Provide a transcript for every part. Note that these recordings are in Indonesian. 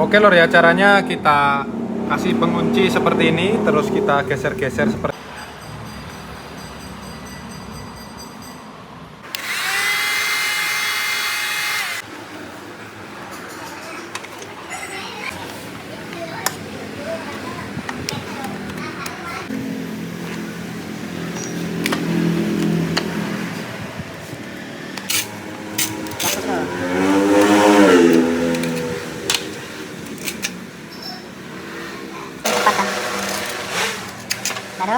Oke lor ya, caranya kita kasih pengunci seperti ini, terus kita geser-geser seperti baru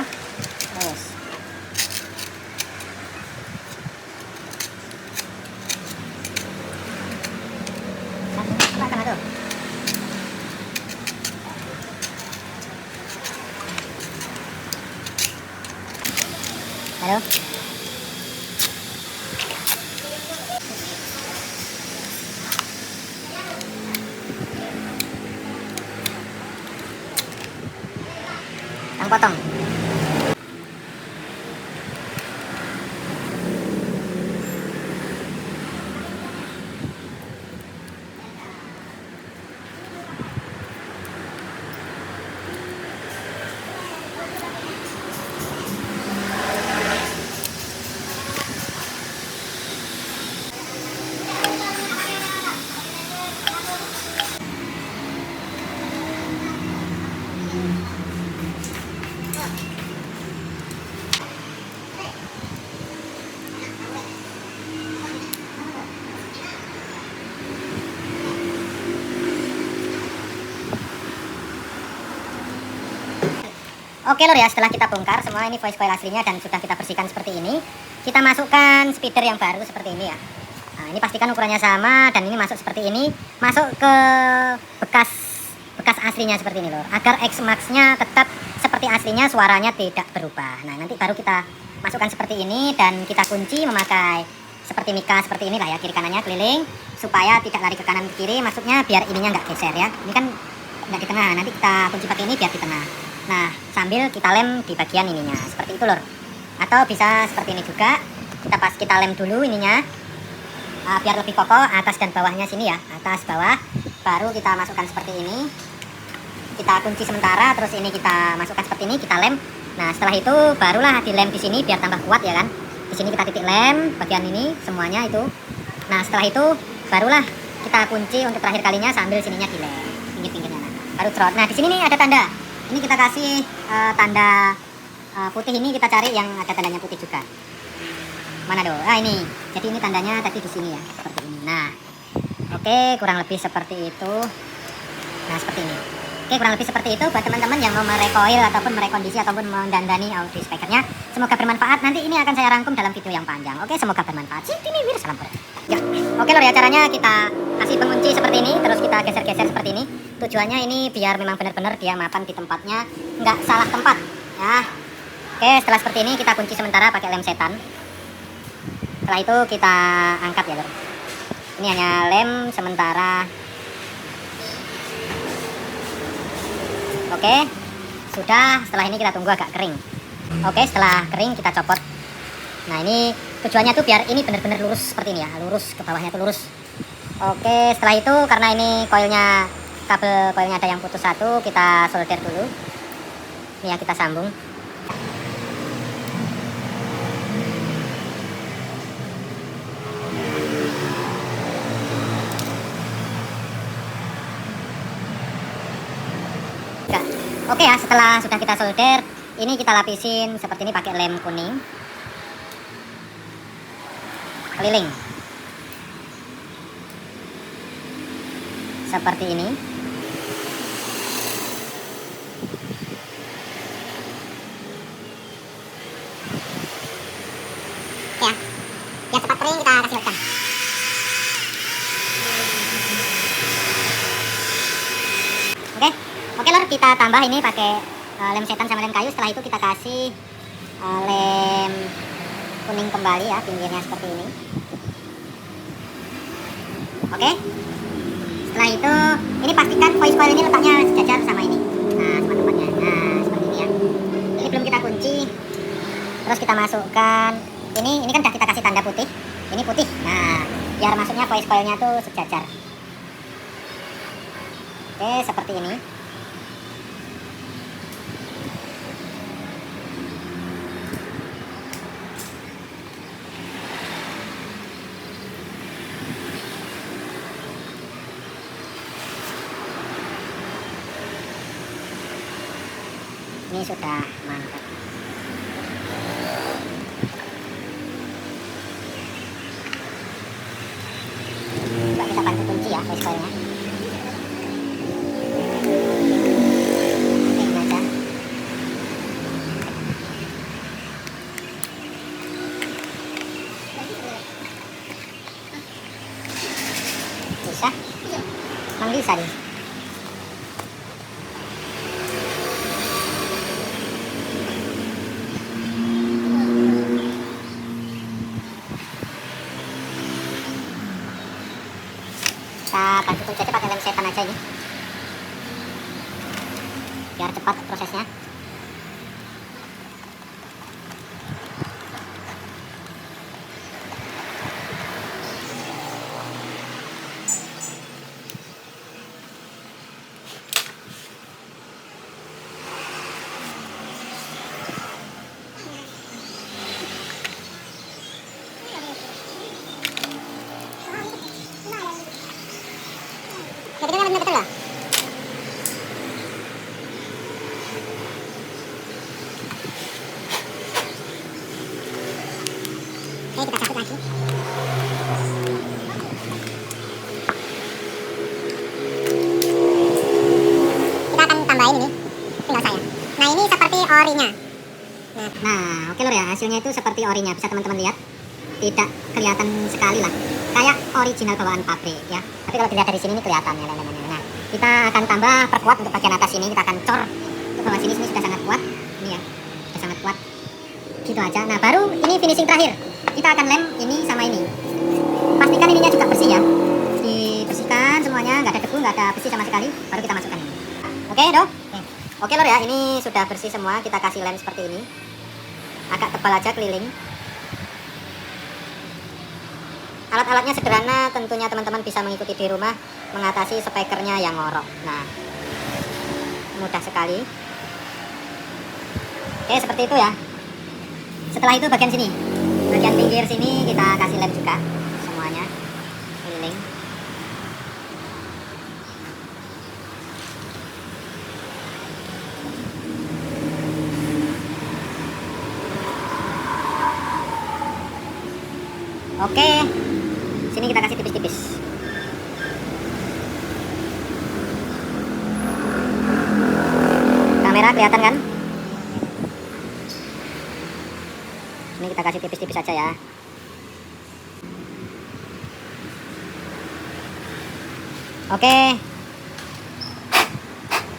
terus sana tuh. Baru yang potong. Oke lor ya, setelah kita bongkar semua ini voice coil aslinya dan sudah kita bersihkan seperti ini, kita masukkan speeder yang baru seperti ini ya. Nah, ini pastikan ukurannya sama dan ini masuk seperti ini, masuk ke bekas aslinya seperti ini lor, agar X-Max-nya tetap seperti aslinya, suaranya tidak berubah. Nah, nanti baru kita masukkan seperti ini dan kita kunci memakai seperti mika seperti ini lah ya, kiri kanannya keliling supaya tidak lari ke kanan ke kiri, maksudnya biar ininya nggak geser ya. Ini kan nggak di tengah, nanti kita kunci pakai ini biar di tengah. Nah, sambil kita lem di bagian ininya seperti itu lor. Atau bisa seperti ini juga, kita lem dulu ininya biar lebih kokoh, atas dan bawahnya sini ya, atas bawah, baru kita masukkan seperti ini, kita kunci sementara, terus ini kita masukkan seperti ini, kita lem. Nah, setelah itu barulah dilem di sini biar tambah kuat ya kan. Di sini kita titik lem bagian ini semuanya itu. Nah, setelah itu barulah kita kunci untuk terakhir kalinya sambil sininya dilem pinggir-pinggirnya. Baru trot. Nah, di sini nih ada tanda. Ini kita kasih tanda putih, ini kita cari yang ada tandanya putih juga. Mana do? Ah, ini. Jadi ini tandanya tadi di sini ya, seperti ini. Nah, oke, kurang lebih seperti itu. Nah, seperti ini. Oke, kurang lebih seperti itu buat teman-teman yang mau merecoil ataupun merekondisi ataupun mendandani audio speakernya. Semoga bermanfaat. Nanti ini akan saya rangkum dalam video yang panjang. Oke, semoga bermanfaat. Sini wir, salam ya. Oke lor ya, caranya kita kasih pengunci seperti ini, terus kita geser-geser seperti ini. Tujuannya ini biar memang benar-benar dia mapan di tempatnya, nggak salah tempat ya. Oke, setelah seperti ini kita kunci sementara pakai lem setan. Setelah itu kita angkat ya lor. Ini hanya lem sementara. Oke, sudah. Setelah ini kita tunggu agak kering. Oke, setelah kering kita copot. Nah, ini tujuannya tuh biar ini benar-benar lurus seperti ini ya, lurus ke bawahnya tuh lurus. Oke, setelah itu karena ini koilnya, kabel koilnya ada yang putus satu, kita solder dulu. Ini ya, kita sambung. Oke ya, setelah sudah kita solder, ini kita lapisin seperti ini pakai lem kuning. Keliling. Seperti ini. Ya, biar cepat kering kita kasih lem. Oke lor, kita tambah ini pakai lem setan sama lem kayu. Setelah itu kita kasih lem kuning kembali ya, pinggirnya seperti ini. Oke. Setelah itu ini pastikan voice coil ini letaknya sejajar sama ini. Nah, sama tempatnya. Nah, seperti ini ya. Ini belum kita kunci. Terus kita masukkan ini kan udah kita kasih tanda putih. Ini putih. Nah, biar masuknya voice coilnya tuh sejajar. Oke, seperti ini. Ini sudah mantap. Coba kita bantu kunci ya voice coilnya. Oke, ini aja. Bisa? Emang bisa nih. Kita bantu kunci aja pakai lem setan aja ini, biar cepat prosesnya. Betul lah. Oke, kita cabut lagi. Kita akan tambahin ini, tinggal saya. Nah, ini seperti orinya. Nah, oke lor ya, hasilnya itu seperti orinya. Bisa teman-teman lihat, tidak kelihatan sekali lah, kayak original bawaan pabrik ya. Tapi kalau dilihat dari sini ini kelihatan ya. Nah, kita akan tambah perkuat untuk bagian atas ini. Kita akan cor untuk bawah sini sudah sangat kuat. Ini ya, sudah sangat kuat. Gitu aja. Nah, baru ini finishing terakhir. Kita akan lem ini sama ini. Pastikan ininya juga bersih ya. Dibersihkan semuanya, nggak ada debu, nggak ada besi sama sekali. Baru kita masukkan ini. Oke, Dok. Oke lor ya, ini sudah bersih semua. Kita kasih lem seperti ini. Agak tebal aja keliling. Alat-alatnya sederhana, tentunya teman-teman bisa mengikuti di rumah, mengatasi spekernya yang ngorok. Nah, mudah sekali. Oke, seperti itu ya. Setelah itu bagian sini, bagian pinggir sini kita kasih lem juga semuanya, keliling. Oke, sini kita kasih tipis-tipis. Kamera kelihatan kan? Ini kita kasih tipis-tipis aja ya. Oke,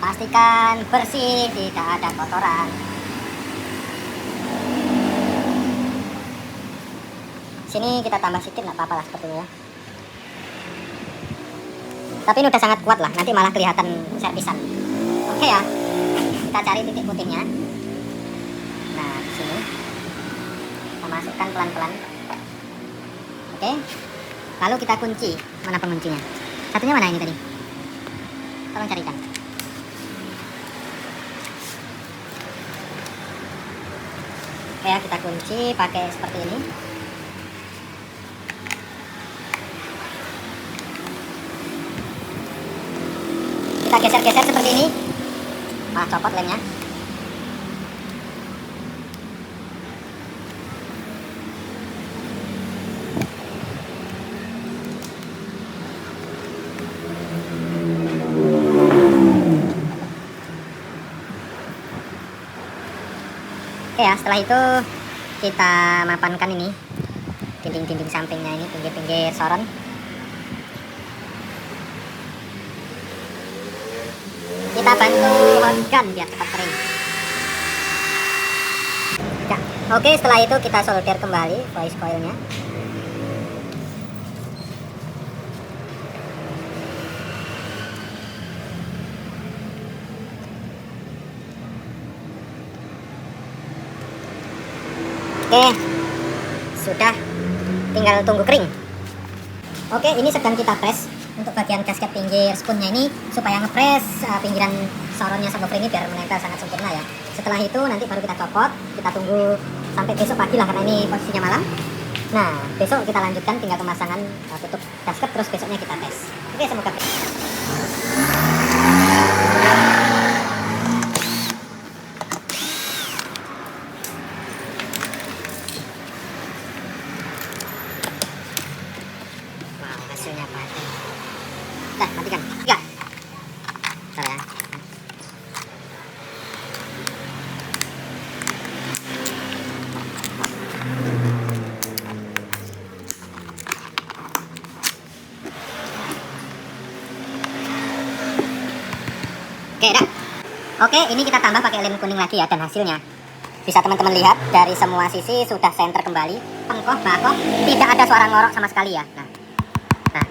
pastikan bersih, tidak ada kotoran. Sini kita tambah sedikit, nggak apa-apa lah seperti ini ya. Tapi ini udah sangat kuat lah, nanti malah kelihatan servisan. Oke ya, kita cari titik putihnya. Nah, di sini kita masukkan pelan-pelan. Oke, lalu kita kunci. Mana penguncinya? Satunya mana ini tadi? Tolong carikan. Oke ya, kita kunci pakai seperti ini. Kita geser-geser seperti ini. Malah copot lemnya. Oke ya, setelah itu kita mapankan ini dinding-dinding sampingnya ini, pinggir-pinggir soron. Kita bantu hot gun biar cepat kering. Ya, oke, setelah itu kita solder kembali voice coilnya. Oke, sudah, tinggal tunggu kering. Oke, ini sedang kita press. untuk bagian gasket pinggir spoonnya ini supaya ngepres pinggiran sauronnya subwoofer ini biar menempel sangat sempurna ya. Setelah itu nanti baru kita copot, kita tunggu sampai besok pagi lah karena ini posisinya malam. Nah, besok kita lanjutkan tinggal pemasangan tutup gasket, terus besoknya kita tes. Oke, semoga hasilnya paten. Dah, matikan. Tiga. Bentar ya. Oke, dah. Oke, ini kita tambah pakai lem kuning lagi ya, dan hasilnya bisa teman-teman lihat dari semua sisi sudah center kembali. Bangkoh, tidak ada suara ngorok sama sekali ya. Nah,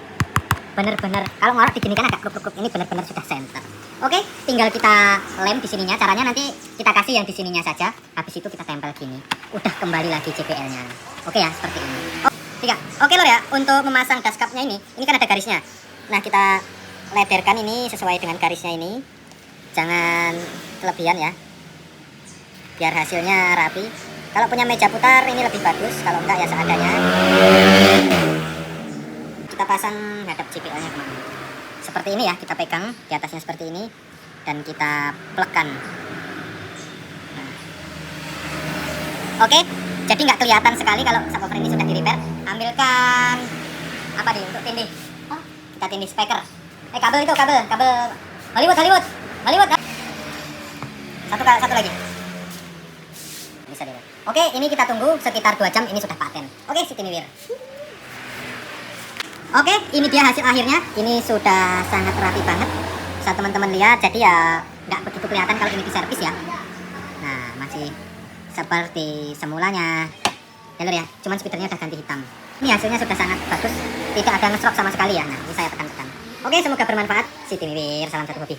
bener-bener kalau ngorok digini kan agak kruk-kruk, ini bener-bener sudah center. Oke, tinggal kita lem di sininya. Caranya nanti kita kasih yang di sininya saja. Habis itu kita tempel gini. Udah kembali lagi JBL-nya. Oke ya, seperti ini. Tiga. Oke lor ya, untuk memasang dashcapnya ini kan ada garisnya. Nah, kita lederkan ini sesuai dengan garisnya ini. Jangan kelebihan ya. Biar hasilnya rapi. Kalau punya meja putar ini lebih bagus, kalau enggak ya seadanya. Kita pasang hadap JBL-nya kemana. Seperti ini ya, kita pegang di atasnya seperti ini dan kita plekkan. Nah. Oke, jadi nggak kelihatan sekali kalau subwoofer ini sudah di repair. Ambilkan apa nih untuk tindih? Kita tindih speaker. Kabel itu, kabel Hollywood. Satu lagi. Bisa deh. Oke, ini kita tunggu sekitar 2 jam, ini sudah paten. Oke, Cityniwir. Oke, ini dia hasil akhirnya. Ini sudah sangat rapi banget. Bisa teman-teman lihat, jadi ya nggak begitu kelihatan kalau ini diservis ya. Nah, masih seperti semulanya. Ya lur ya, cuman speedernya udah ganti hitam. Ini hasilnya sudah sangat bagus, tidak ada ngesrot sama sekali ya. Nah, ini saya tekan-tekan. Oke, semoga bermanfaat. Cityniwir, salam satu hobi.